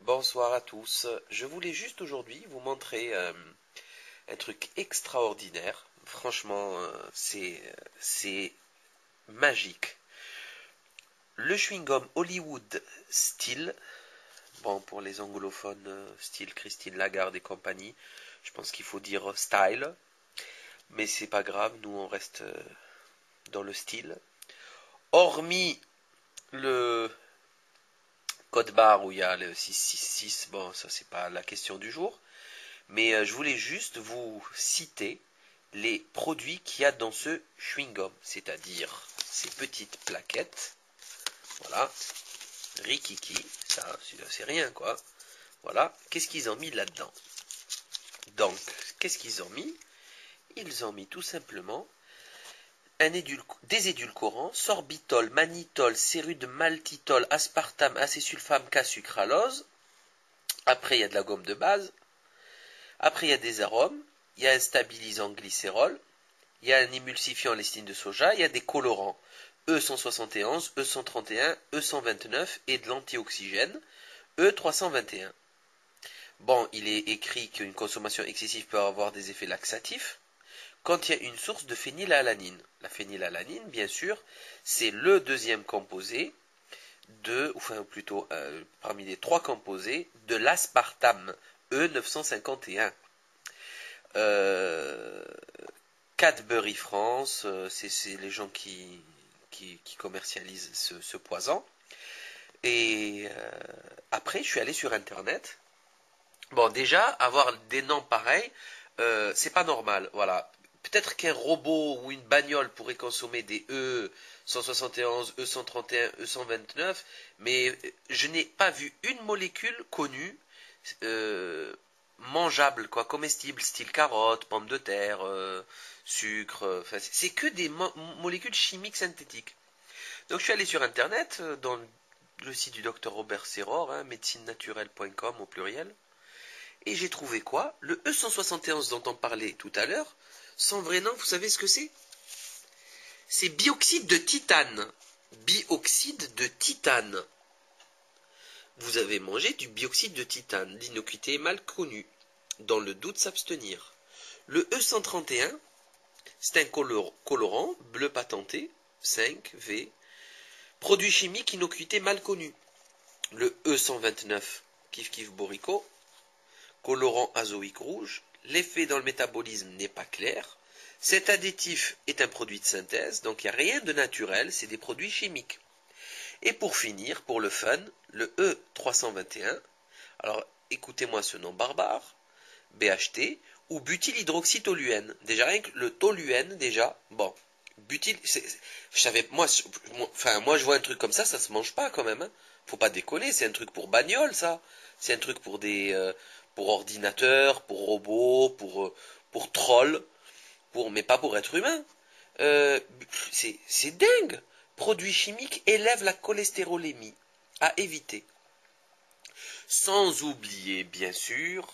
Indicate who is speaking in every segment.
Speaker 1: Bonsoir à tous. Je voulais juste aujourd'hui vous montrer un truc extraordinaire. Franchement, c'est magique. Le chewing-gum Hollywood Style. Bon, pour les anglophones, style Christine Lagarde et compagnie, je pense qu'il faut dire style. Mais c'est pas grave, nous on reste dans le style. Hormis le code barre où il y a le 666, bon, ça c'est pas la question du jour. Mais je voulais juste vous citer les produits qu'il y a dans ce chewing-gum, c'est-à-dire ces petites plaquettes. Voilà, Rikiki, ça c'est rien quoi. Voilà, qu'est-ce qu'ils ont mis là-dedans? Donc, qu'est-ce qu'ils ont mis? Ils ont mis tout simplement des édulcorants, sorbitol, mannitol, cérude maltitol, aspartame, acésulfame, K-sucralose. Après, il y a de la gomme de base. Après, il y a des arômes. Il y a un stabilisant glycérol. Il y a un émulsifiant lestine de soja, il y a des colorants E171, E131, E129 et de l'antioxygène E321. Bon, il est écrit qu'une consommation excessive peut avoir des effets laxatifs quand il y a une source de phénylalanine. La phénylalanine, bien sûr, c'est le deuxième composé enfin plutôt parmi les trois composés de l'aspartame E951. Cadbury France, c'est les gens qui commercialisent ce poison. Et après, je suis allé sur Internet. Bon, déjà, avoir des noms pareils, c'est pas normal. Voilà. Peut-être qu'un robot ou une bagnole pourrait consommer des E171, E131, E129, mais je n'ai pas vu une molécule connue euh, mangeable, quoi, comestible, style carotte, pommes de terre, sucre. Enfin, c'est que des molécules chimiques synthétiques. Donc je suis allé sur internet, dans le site du docteur Robert Serror, hein, médecinenaturelle.com au pluriel, et j'ai trouvé quoi? Le E171 dont on parlait tout à l'heure, son vrai nom, vous savez ce que c'est? C'est bioxyde de titane. Bioxyde de titane. Vous avez mangé du bioxyde de titane, l'innocuité est mal connue. Dans le doute s'abstenir. Le E131, c'est un colorant bleu patenté, 5V, produit chimique innocuité mal connu. Le E129, kif kif borico, colorant azoïque rouge, l'effet dans le métabolisme n'est pas clair. Cet additif est un produit de synthèse, donc il n'y a rien de naturel, c'est des produits chimiques. Et pour finir, pour le fun, le E321, alors écoutez-moi ce nom barbare, BHT, ou butylhydroxytoluène. Déjà rien que le toluène, déjà, bon, butyl, je savais, moi je vois un truc comme ça se mange pas quand même, hein. Faut pas déconner, c'est un truc pour bagnole ça, c'est un truc pour pour ordinateurs, pour robots, pour trolls, mais pas pour être humain. Euh, c'est dingue. Produits chimiques élèvent la cholestérolémie, à éviter. Sans oublier, bien sûr,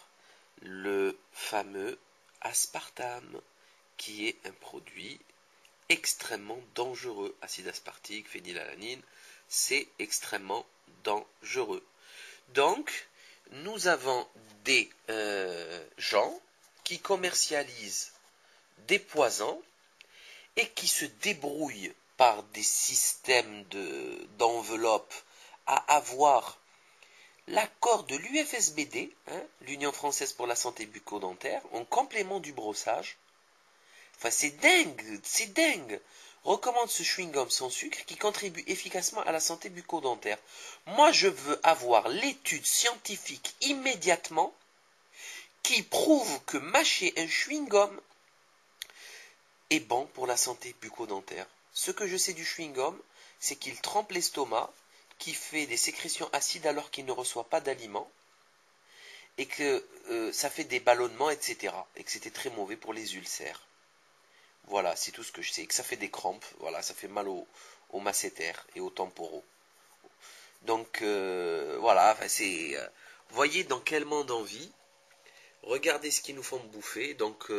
Speaker 1: le fameux aspartame, qui est un produit extrêmement dangereux. Acide aspartique, phénylalanine, c'est extrêmement dangereux. Donc, nous avons des gens qui commercialisent des poisons et qui se débrouillent par des systèmes d'enveloppe à avoir l'accord de l'UFSBD, hein, l'Union française pour la santé bucco-dentaire, en complément du brossage. Enfin, c'est dingue, c'est dingue. Recommande ce chewing-gum sans sucre qui contribue efficacement à la santé bucco-dentaire. Moi, je veux avoir l'étude scientifique immédiatement qui prouve que mâcher un chewing-gum est bon pour la santé bucco-dentaire. Ce que je sais du chewing-gum, c'est qu'il trempe l'estomac, qui fait des sécrétions acides alors qu'il ne reçoit pas d'aliments, et que ça fait des ballonnements, etc. Et que c'était très mauvais pour les ulcères. Voilà, c'est tout ce que je sais. Et que ça fait des crampes, voilà, ça fait mal aux masséters et aux temporaux. Donc voilà, c'est voyez dans quel monde on vit. Regardez ce qu'ils nous font bouffer. Donc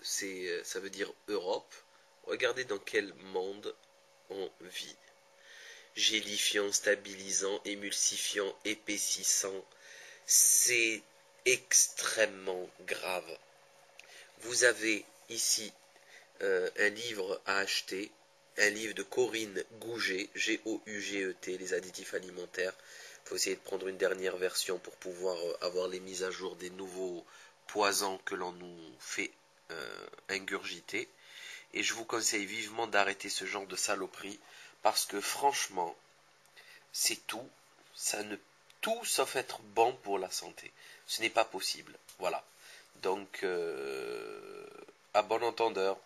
Speaker 1: ça veut dire Europe. Regardez dans quel monde on vit. Gélifiant, stabilisant, émulsifiant, épaississant, c'est extrêmement grave. Vous avez ici un livre à acheter, un livre de Corinne Gouget, Gouget, les additifs alimentaires. Il faut essayer de prendre une dernière version pour pouvoir avoir les mises à jour des nouveaux poisons que l'on nous fait ingurgiter. Et je vous conseille vivement d'arrêter ce genre de saloperie parce que franchement, c'est tout. Ça ne tout sauf être bon pour la santé. Ce n'est pas possible. Voilà. Donc, à bon entendeur.